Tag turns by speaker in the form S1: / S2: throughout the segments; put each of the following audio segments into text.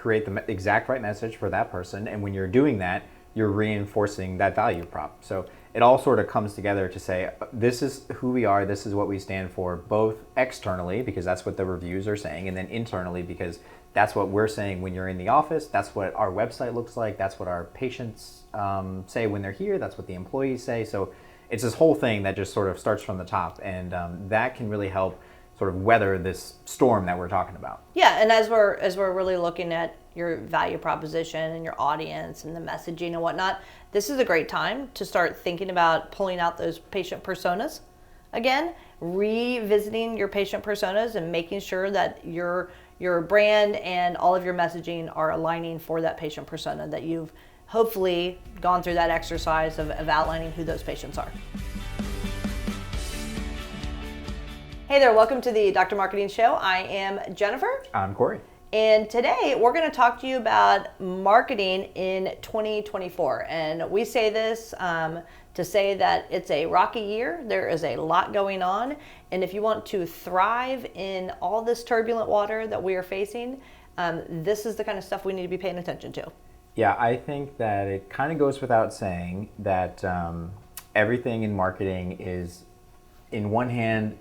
S1: create the exact right message for that person. And when you're doing that, you're reinforcing that value prop. So it all sort of comes together to say, this is who we are, this is what we stand for, both externally, because that's what the reviews are saying, and then internally, because that's what we're saying when you're in the office, that's what our website looks like, that's what our patients say when they're here, that's what the employees say. So it's this whole thing that just sort of starts from the top, and that can really help sort of weather this storm that we're talking about.
S2: Yeah, and as we're really looking at your value proposition and your audience and the messaging and whatnot, this is a great time to start thinking about pulling out those patient personas again, revisiting your patient personas and making sure that your brand and all of your messaging are aligning for that patient persona, that you've hopefully gone through that exercise of outlining who those patients are. Hey there, welcome to the Dr. Marketing Show. I am Jennifer.
S1: I'm Corey.
S2: And today we're going to talk to you about marketing in 2024. And we say this to say that it's a rocky year. There is a lot going on. And if you want to thrive in all this turbulent water that we are facing, this is the kind of stuff we need to be paying attention to.
S1: Yeah, I think that it kind of goes without saying that everything in marketing is, in one hand,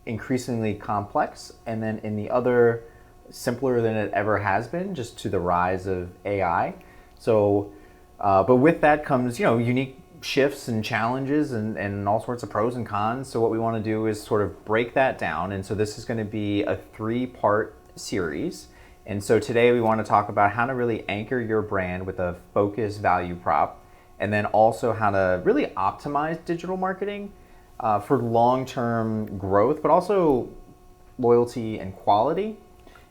S1: increasingly complex, and then in the other, simpler than it ever has been, just to the rise of AI. So, but with that comes, unique shifts and challenges and all sorts of pros and cons. So what we want to do is sort of break that down. And so this is going to be a 3-part series. And so today we want to talk about how to really anchor your brand with a focused value prop, and then also how to really optimize digital marketing for long-term growth, but also loyalty and quality.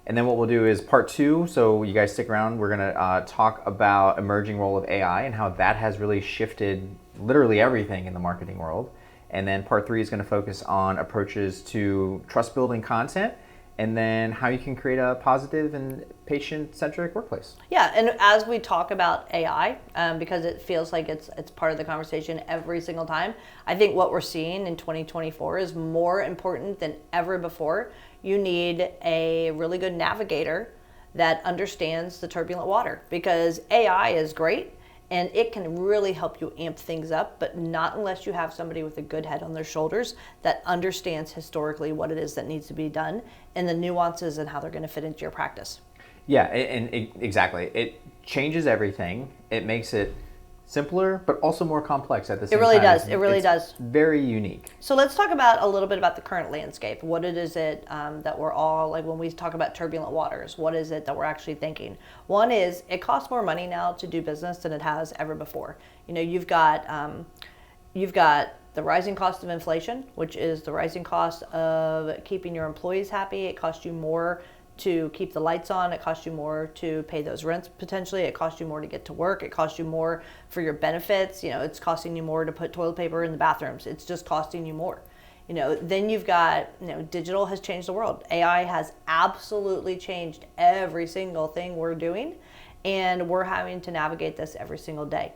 S1: And then what we'll do is part 2, so you guys stick around, we're gonna talk about emerging role of AI and how that has really shifted literally everything in the marketing world. And then part 3 is gonna focus on approaches to trust-building content, and then how you can create a positive and patient-centric workplace.
S2: Yeah, and as we talk about AI, because it feels like it's part of the conversation every single time, I think what we're seeing in 2024 is more important than ever before. You need a really good navigator that understands the turbulent water, because AI is great and it can really help you amp things up, but not unless you have somebody with a good head on their shoulders that understands historically what it is that needs to be done and the nuances and how they're going to fit into your practice.
S1: Yeah, exactly. It changes everything. It makes it simpler, but also more complex at the same time.
S2: It really does. It really does.
S1: Very unique.
S2: So let's talk about a little bit about the current landscape. What it is that we're all, like when we talk about turbulent waters, what is it that we're actually thinking? One is it costs more money now to do business than it has ever before. You've got the rising cost of inflation, which is the rising cost of keeping your employees happy. It costs you more to keep the lights on, it costs you more to pay those rents potentially, it costs you more to get to work, it costs you more for your benefits, it's costing you more to put toilet paper in the bathrooms, it's just costing you more. Then you've got, digital has changed the world. AI has absolutely changed every single thing we're doing, and we're having to navigate this every single day.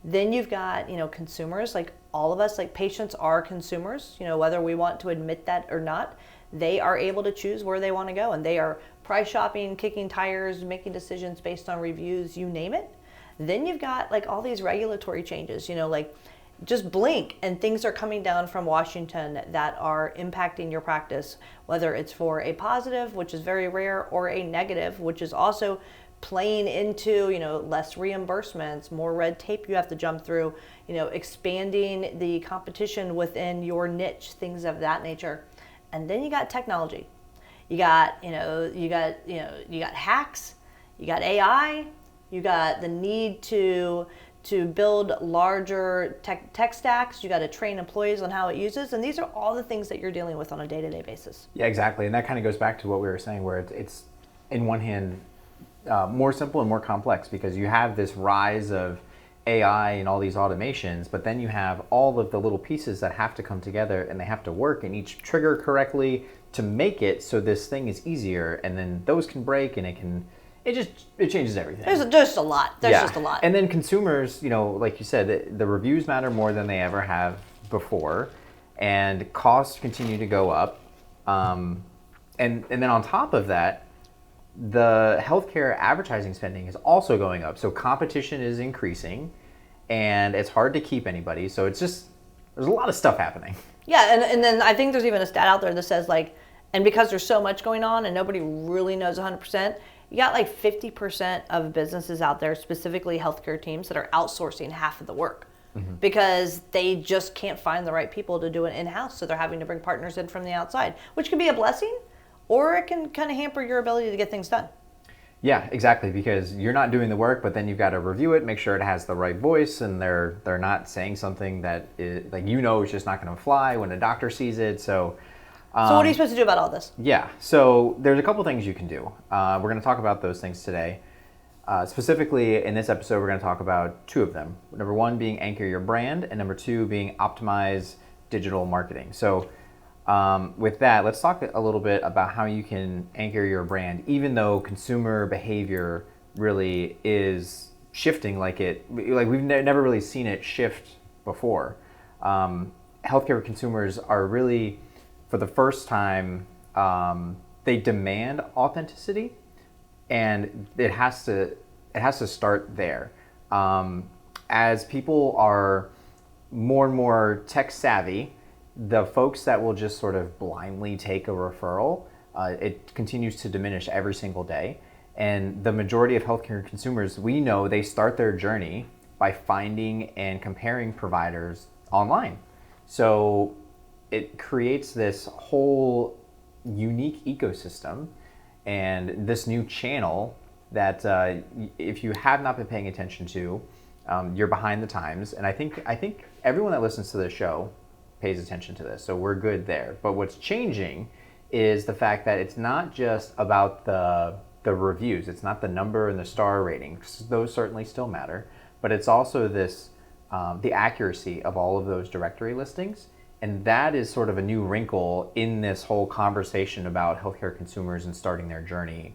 S2: Then you've got, consumers, like all of us, like patients are consumers, whether we want to admit that or not. They are able to choose where they want to go, and they are price shopping, kicking tires, making decisions based on reviews, you name it. Then you've got like all these regulatory changes, like just blink and things are coming down from Washington that are impacting your practice, whether it's for a positive, which is very rare, or a negative, which is also playing into, less reimbursements, more red tape you have to jump through, expanding the competition within your niche, things of that nature. And then you got technology. You got hacks, you got AI, you got the need to build larger tech stacks, you got to train employees on how it uses, and these are all the things that you're dealing with on a day-to-day basis.
S1: Yeah, exactly. And that kind of goes back to what we were saying, where it's in one hand more simple and more complex, because you have this rise of AI and all these automations, but then you have all of the little pieces that have to come together and they have to work and each trigger correctly to make it so this thing is easier, and then those can break and it changes everything.
S2: There's just a lot. There's just a lot.
S1: And then consumers, like you said, the reviews matter more than they ever have before, and costs continue to go up. And then on top of that, the healthcare advertising spending is also going up. So competition is increasing, and it's hard to keep anybody. So it's just, there's a lot of stuff happening.
S2: Yeah, and then I think there's even a stat out there that says like, and because there's so much going on and nobody really knows 100%, you got like 50% of businesses out there, specifically healthcare teams, that are outsourcing half of the work because they just can't find the right people to do it in-house. So they're having to bring partners in from the outside, which can be a blessing, or it can kind of hamper your ability to get things done.
S1: Yeah, exactly, because you're not doing the work, but then you've got to review it, make sure it has the right voice, and they're not saying something that is, like, is just not going to fly when a doctor sees it. So
S2: what are you supposed to do about all this?
S1: yeah, so there's a couple things you can do. We're going to talk about those things today. Specifically, in this episode, we're going to talk about two of them. Number one being anchor your brand, and number two being optimize digital marketing. So with that, let's talk a little bit about how you can anchor your brand, even though consumer behavior really is shifting like we've never really seen it shift before. Healthcare consumers are really, for the first time, they demand authenticity, and it has to start there. As people are more and more tech savvy, the folks that will just sort of blindly take a referral, it continues to diminish every single day. And the majority of healthcare consumers, we know they start their journey by finding and comparing providers online. So it creates this whole unique ecosystem and this new channel that if you have not been paying attention to, you're behind the times. And I think everyone that listens to this show pays attention to this, so we're good there. But what's changing is the fact that it's not just about the reviews. It's not the number and the star ratings. Those certainly still matter, but it's also this the accuracy of all of those directory listings. And that is sort of a new wrinkle in this whole conversation about healthcare consumers and starting their journey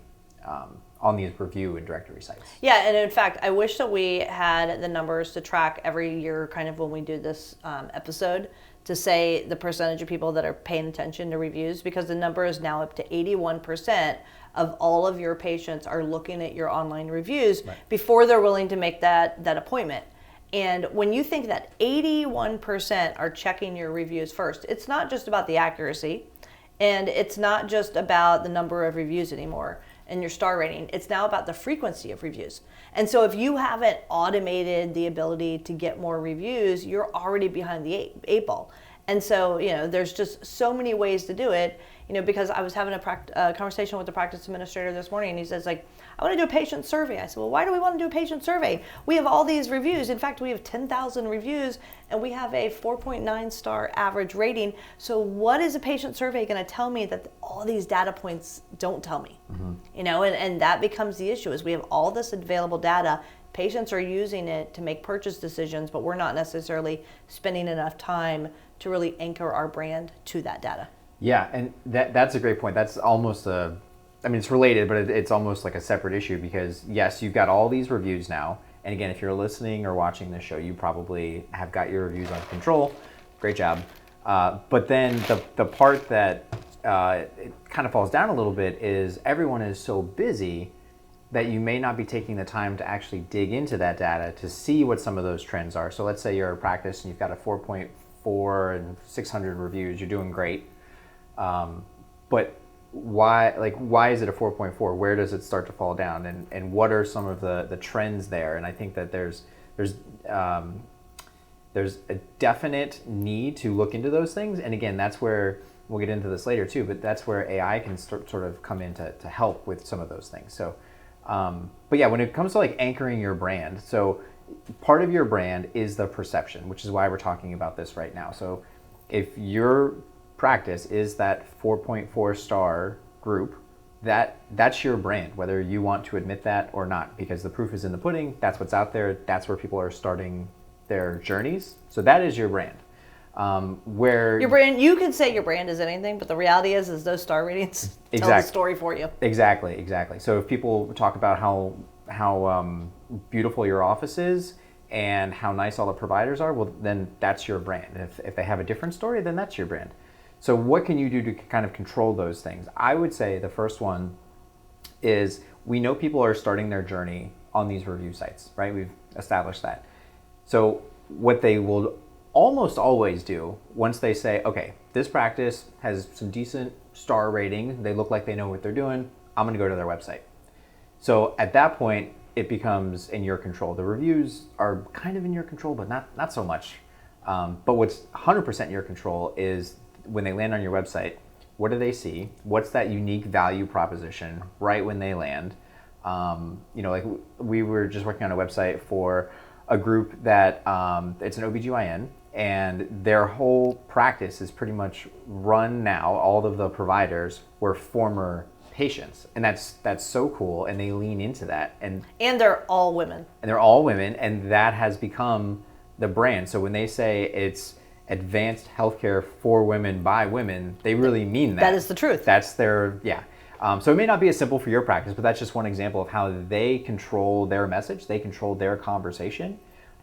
S1: on these review and directory sites.
S2: Yeah, and in fact, I wish that we had the numbers to track every year, kind of when we do this episode, to say the percentage of people that are paying attention to reviews, because the number is now up to 81% of all of your patients are looking at your online reviews before they're willing to make that appointment. And when you think that 81% are checking your reviews first, it's not just about the accuracy, and it's not just about the number of reviews anymore and your star rating. It's now about the frequency of reviews. And so if you haven't automated the ability to get more reviews, you're already behind the eight ball. And so, there's just so many ways to do it, because I was having a conversation with the practice administrator this morning, and he says, like, I want to do a patient survey. I said, well, why do we want to do a patient survey? We have all these reviews. In fact, we have 10,000 reviews, and we have a 4.9 star average rating. So what is a patient survey going to tell me that all these data points don't tell me? And that becomes the issue, is we have all this available data. Patients are using it to make purchase decisions, but we're not necessarily spending enough time to really anchor our brand to that data.
S1: Yeah, and that's a great point. That's almost it's related, but it's almost like a separate issue, because yes, you've got all these reviews now. And again, if you're listening or watching this show, you probably have got your reviews under control. Great job. But then the part that it kind of falls down a little bit is everyone is so busy that you may not be taking the time to actually dig into that data to see what some of those trends are. So let's say you're a practice and you've got a 4.4 and 600 reviews. You're doing great. But why is it a 4.4? Where does it start to fall down? And what are some of the trends there? And I think that there's a definite need to look into those things. And again, that's where, we'll get into this later too, but that's where AI can sort of come in to help with some of those things. So, but yeah, when it comes to like anchoring your brand, so part of your brand is the perception, which is why we're talking about this right now. So if your practice is that 4.4 star group, that's your brand, whether you want to admit that or not, because the proof is in the pudding. That's what's out there. That's where people are starting their journeys. So that is your brand. Where
S2: your brand, you could say your brand is anything, but the reality is those star ratings tell the story for you. Exactly.
S1: So if people talk about how beautiful your office is and how nice all the providers are, well, then that's your brand. If they have a different story, then that's your brand. So what can you do to kind of control those things? I would say the first one is we know people are starting their journey on these review sites, right? We've established that. So what they will almost always do once they say, okay, this practice has some decent star rating, they look like they know what they're doing, I'm going to go to their website. So at that point, it becomes in your control. The reviews are kind of in your control, but not so much. But what's 100% in your control is when they land on your website, what do they see? What's that unique value proposition right when they land? Like we were just working on a website for a group that it's an OBGYN, and their whole practice is pretty much run now. All of the providers were former patients, and that's so cool, and they lean into that, and
S2: they're all women,
S1: and that has become the brand. So when they say it's advanced healthcare for women by women, they really mean that.
S2: That is the truth.
S1: That's their so it may not be as simple for your practice, but that's just one example of how they control their message, they control their conversation.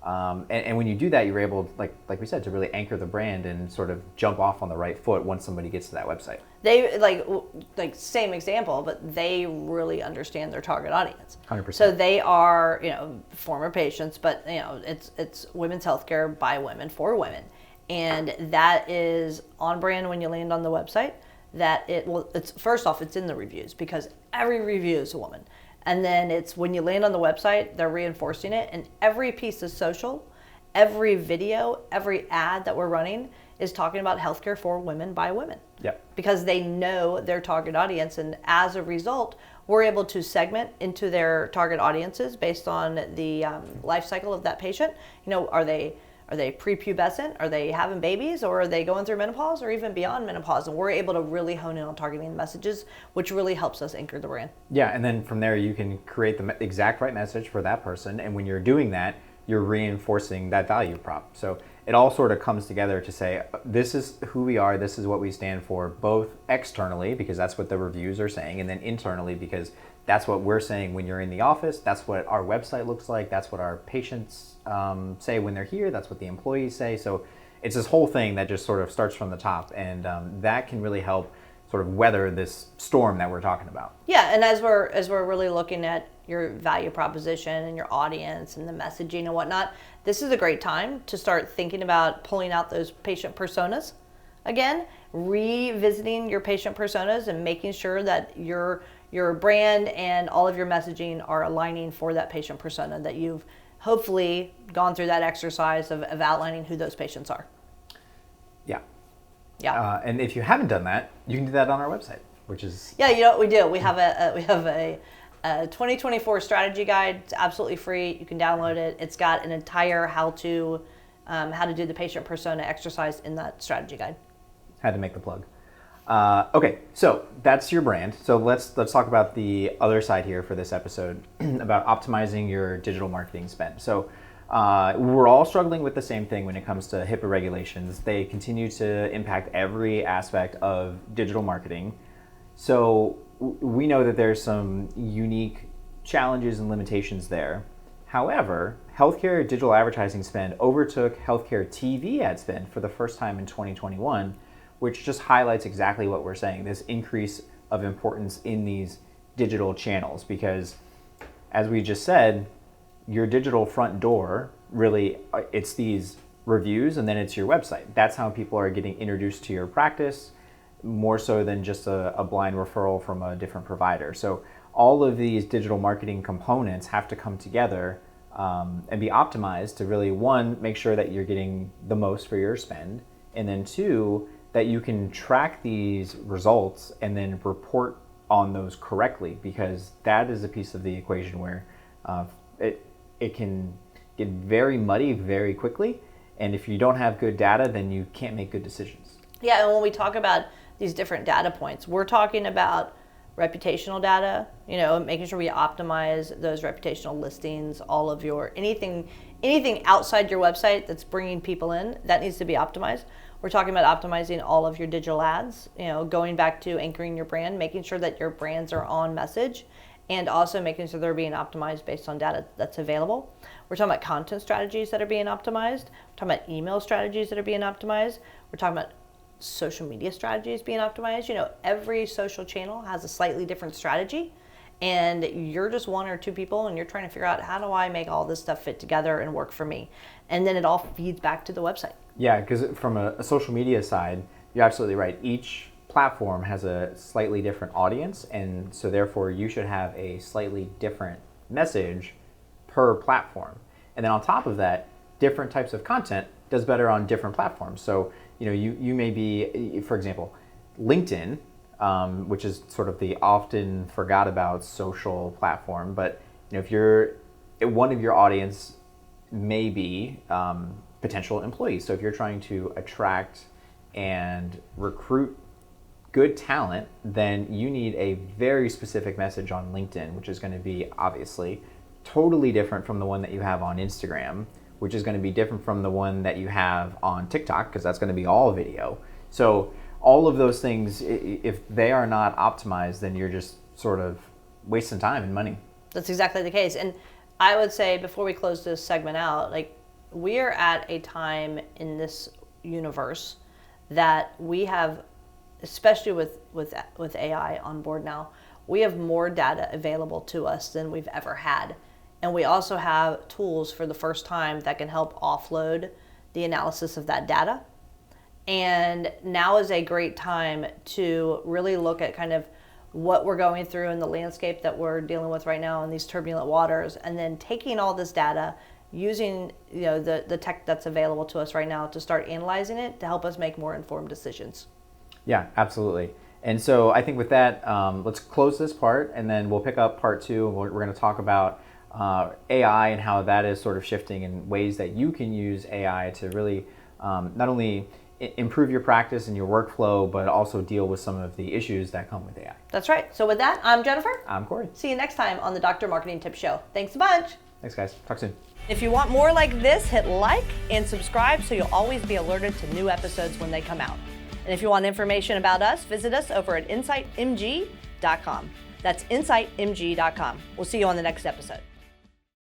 S1: And when you do that, you're able, like we said, to really anchor the brand and sort of jump off on the right foot once somebody gets to that website.
S2: They like same example, but they really understand their target audience.
S1: 100%.
S2: So they are, former patients, but it's women's healthcare by women for women, and that is on brand when you land on the website. It's first off, it's in the reviews because every review is a woman. And then it's when you land on the website, they're reinforcing it. And every piece of social, every video, every ad that we're running is talking about healthcare for women by women.
S1: Yep.
S2: Because they know their target audience. And as a result, we're able to segment into their target audiences based on the life cycle of that patient. Are they prepubescent? Are they having babies? Or are they going through menopause or even beyond menopause? And we're able to really hone in on targeting messages, which really helps us anchor the brand.
S1: Yeah, and then from there you can create the exact right message for that person. And when you're doing that, you're reinforcing that value prop. So it all sort of comes together to say, this is who we are, this is what we stand for, both externally, because that's what the reviews are saying, and then internally, because that's what we're saying when you're in the office. That's what our website looks like. That's what our patients say when they're here. That's what the employees say. So it's this whole thing that just sort of starts from the top, and that can really help sort of weather this storm that we're talking about.
S2: Yeah, and as we're really looking at your value proposition and your audience and the messaging and whatnot, this is a great time to start thinking about pulling out those patient personas again, revisiting your patient personas and making sure that your brand and all of your messaging are aligning for that patient persona, that you've hopefully gone through that exercise of outlining who those patients are.
S1: Yeah.
S2: Yeah.
S1: And if you haven't done that, you can do that on our website, which is...
S2: Yeah, you know what we do? We have a 2024 strategy guide. It's absolutely free. You can download it. It's got an entire how to do the patient persona exercise in that strategy guide.
S1: Had to make the plug. Okay, so that's your brand. So let's talk about the other side here for this episode about optimizing your digital marketing spend. So we're all struggling with the same thing when it comes to HIPAA regulations. They continue to impact every aspect of digital marketing. So we know that there's some unique challenges and limitations there. However, healthcare digital advertising spend overtook healthcare TV ad spend for the first time in 2021, which just highlights exactly what we're saying, this increase of importance in these digital channels. Because as we just said, your digital front door, really, it's these reviews and then it's your website. That's how people are getting introduced to your practice, more so than just a blind referral from a different provider. So all of these digital marketing components have to come together and be optimized to really, one, make sure that you're getting the most for your spend, and then two, that you can track these results and then report on those correctly, because that is a piece of the equation where it can get very muddy very quickly, and if you don't have good data, then you can't make good decisions.
S2: Yeah, and when we talk about these different data points, we're talking about reputational data, making sure we optimize those reputational listings, all of your anything outside your website that's bringing people in, that needs to be optimized. We're talking about optimizing all of your digital ads, going back to anchoring your brand, making sure that your brands are on message, and also making sure they're being optimized based on data that's available. We're talking about content strategies that are being optimized. We're talking about email strategies that are being optimized. We're talking about social media strategies being optimized. Every social channel has a slightly different strategy, and you're just one or two people and you're trying to figure out, how do I make all this stuff fit together and work for me? And then it all feeds back to the website.
S1: Yeah, because from a social media side, you're absolutely right. Each platform has a slightly different audience, and so therefore you should have a slightly different message per platform. And then on top of that, different types of content does better on different platforms. So you may be, for example, LinkedIn, which is sort of the often forgot about social platform, but if one of your audience may be potential employees. So if you're trying to attract and recruit good talent, then you need a very specific message on LinkedIn, which is going to be obviously totally different from the one that you have on Instagram, which is going to be different from the one that you have on TikTok, because that's going to be all video. So all of those things, if they are not optimized, then you're just sort of wasting time and money.
S2: That's exactly the case. And I would say, before we close this segment out, we are at a time in this universe that we have, especially with AI on board now, we have more data available to us than we've ever had. And we also have tools for the first time that can help offload the analysis of that data. And now is a great time to really look at kind of what we're going through in the landscape that we're dealing with right now in these turbulent waters, and then taking all this data, using the tech that's available to us right now to start analyzing it to help us make more informed decisions.
S1: Yeah, absolutely. And so I think with that, let's close this part, and then we'll pick up part two, and we're going to talk about AI and how that is sort of shifting, and ways that you can use AI to really not only improve your practice and your workflow, but also deal with some of the issues that come with AI.
S2: That's right. So with that, I'm Jennifer.
S1: I'm Corey.
S2: See you next time on the Dr. Marketing Tips Show. Thanks a bunch.
S1: Thanks, guys. Talk soon.
S2: If you want more like this, hit like and subscribe so you'll always be alerted to new episodes when they come out. And if you want information about us, visit us over at insightmg.com. That's insightmg.com. We'll see you on the next episode.